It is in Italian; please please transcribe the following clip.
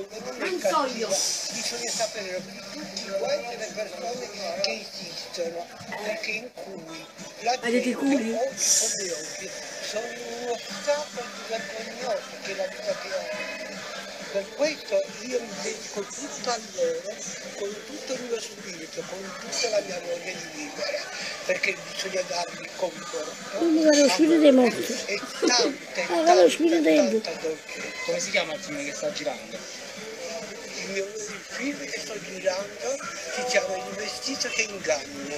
donna non è cattiva, bisogna sapere tutte quante le persone che esistono, perché in cui la gente oggi come oggi sono uno stato vergognoso che è la vita che ho. Per questo io mi dedico tutto a loro, con tutto il mio spirito, con tutta la mia voglia di vivere, perché bisogna dargli conforto. Non mi va lo spirito dei morti. E tanta dolcezza. Come si chiama il film che sta girando? Il film che sto girando si chiama Il vestito che inganna.